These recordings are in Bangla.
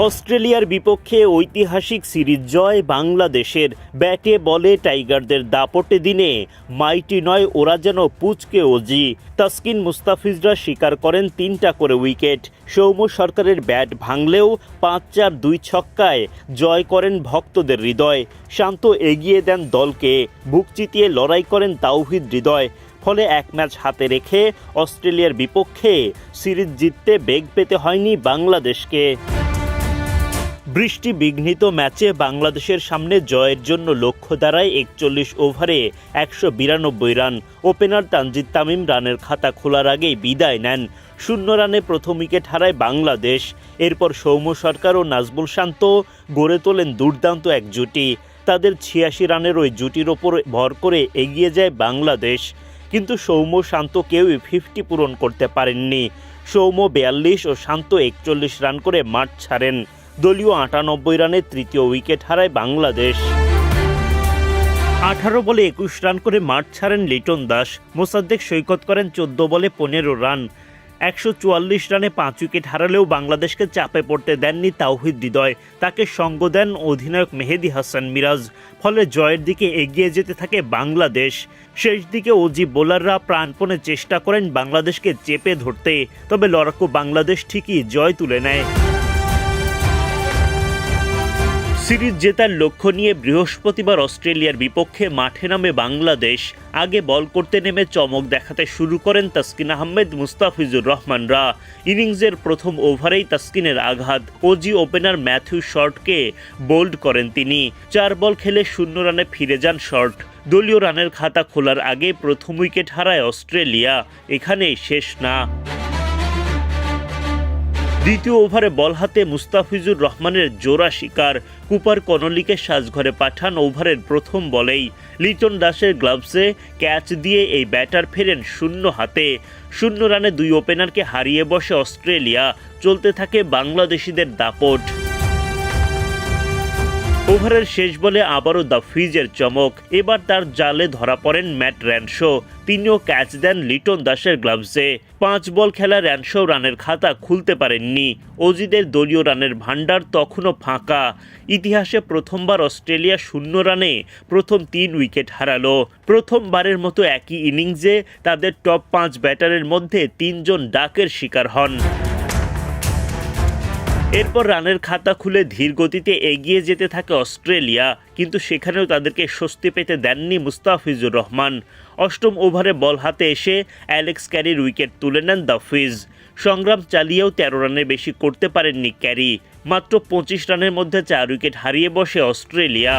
অস্ট্রেলিয়ার বিপক্ষে ঐতিহাসিক সিরিজ জয় বাংলাদেশের। ব্যাটে বলে টাইগারদের দাপটে দিনে মাইটি নয় ওরা যেন পুচকে অজি। তাসকিন মুস্তাফিজরা শিকার করেন 3টা করে উইকেট। সৌম্য সরকারের ব্যাট ভাঙলেও 5-4-2 ছক্কায় জয় করেন ভক্তদের হৃদয়। শান্ত এগিয়ে দেন দলকে, বুক চিতিয়ে লড়াই করেন তাওহিদ হৃদয়। ফলে এক ম্যাচ হাতে রেখে অস্ট্রেলিয়ার বিপক্ষে সিরিজ জিততে বেগ পেতে হয়নি বাংলাদেশকে। বৃষ্টি বিঘ্নিত ম্যাচে বাংলাদেশের সামনে জয়ের জন্য লক্ষ্য দাঁড়ায় 41 ওভারে 192 রান। ওপেনার তানজিদ তামিম রানের খাতা খোলার আগেই বিদায় নেন। 0 রানে প্রথম উইকেট হারায় বাংলাদেশ। এরপর সৌম্য সরকার ও নাজমুল শান্ত গড়ে তোলেন দুর্দান্ত এক জুটি। তাদের 86 রানের ওই জুটির ওপর ভর করে এগিয়ে যায় বাংলাদেশ। কিন্তু সৌম্য শান্ত কেউই 50 পূরণ করতে পারেননি। সৌম্য 42 ও শান্ত 41 রান করে মাঠ ছাড়েন। দলীয় 98 রানে তৃতীয় উইকেট হারায় বাংলাদেশ। 18 বলে 21 রান করে মাঠ ছাড়েন লিটন দাস। মোসাদ্দেক সৈকত করেন 14 বলে 15 রান। 144 রানে 5 উইকেট হারালেও বাংলাদেশকে চাপে পড়তে দেননি তাওহিদ হৃদয়। তাকে সঙ্গ দেন অধিনায়ক মেহেদী হাসান মিরাজ। ফলে জয়ের দিকে এগিয়ে যেতে থাকে বাংলাদেশ। শেষ দিকে অজি বোলাররা প্রাণপণে চেষ্টা করেন বাংলাদেশকে চেপে ধরতে, তবে লড়াকু বাংলাদেশ ঠিকই জয় তুলে নেয়। সিরিজ জেতার লক্ষ্য নিয়ে বৃহস্পতিবার অস্ট্রেলিয়ার বিপক্ষে মাঠে নামে বাংলাদেশ। আগে বল করতে নেমে চমক দেখাতে শুরু করেন তাসকিন আহমেদ, মুস্তাফিজুর রহমানরা। ইনিংসের প্রথম ওভারেই তাসকিনের আঘাত। অজি ওপেনার ম্যাথিউ শর্টকে বোল্ড করেন তিনি। 4 বল খেলে 0 রানে ফিরে যান শর্ট। দলীয় রানের খাতা খোলার আগে প্রথম উইকেট হারায় অস্ট্রেলিয়া। এখানেই শেষ না। দ্বিতীয় ওভারে বল হাতে মুস্তাফিজুর রহমানের জোড়া শিকার। কুপার কনলিকে সাজঘরে পাঠান ওভারের প্রথম বলেই। লিটন দাসের গ্লাভসে ক্যাচ দিয়ে এই ব্যাটার ফেরেন 0 হাতে। 0 রানে 2 ওপেনারকে হারিয়ে বসে অস্ট্রেলিয়া। চলতে থাকে বাংলাদেশিদের দাপট। ওভারের শেষ বলে আবারও দ্য ফিজের চমক। এবার তার জালে ধরা পড়েন ম্যাট র্যানশো। তিনিও ক্যাচ দেন লিটন দাসের গ্লাভসে। 5 বল খেলা র্যানশো রানের খাতা খুলতে পারেননি। অজিদের দলীয় রানের ভান্ডার তখনও ফাঁকা। ইতিহাসে প্রথমবার অস্ট্রেলিয়া 0 রানে প্রথম 3 উইকেট হারালো। প্রথমবারের মতো একই ইনিংসে তাদের টপ 5 ব্যাটারের মধ্যে 3 জন ডাকের শিকার হন। এরপর রানের খাতা খুলে ধীর গতিতে এগিয়ে যেতে থাকে অস্ট্রেলিয়া, কিন্তু সেখানেও তাদেরকে স্বস্তি পেতে দেননি মুস্তাফিজুর রহমান। 8ম ওভারে বল হাতে এসে অ্যালেক্স ক্যারির উইকেট তুলে নেন দ্য ফিজ। সংগ্রাম চালিয়েও 13 রানের বেশি করতে পারেননি ক্যারি। মাত্র 25 রানের মধ্যে 4 উইকেট হারিয়ে বসে অস্ট্রেলিয়া।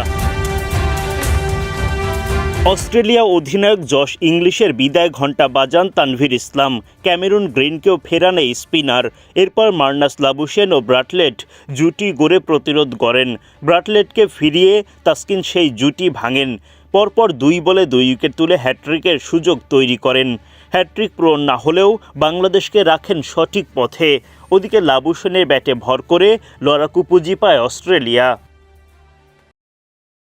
অস্ট্রেলিয়া অধিনায়ক জশ ইংলিশের বিদায় ঘণ্টা বাজান তানভীর ইসলাম। ক্যামেরুন গ্রিনকেও ফেরান এই স্পিনার। এরপর মার্নাস লাবুশেন ও ব্রাটলেট জুটি গড়ে প্রতিরোধ করেন। ব্রাটলেটকে ফিরিয়ে তাসকিন সেই জুটি ভাঙেন। পরপর 2 বলে 2 উইকেট তুলে হ্যাট্রিকের সুযোগ তৈরি করেন। হ্যাট্রিক পূরণ না হলেও বাংলাদেশকে রাখেন সঠিক পথে। ওদিকে লাবুশেনের ব্যাটে ভর করে লড়াকু পুঁজি পায় অস্ট্রেলিয়া।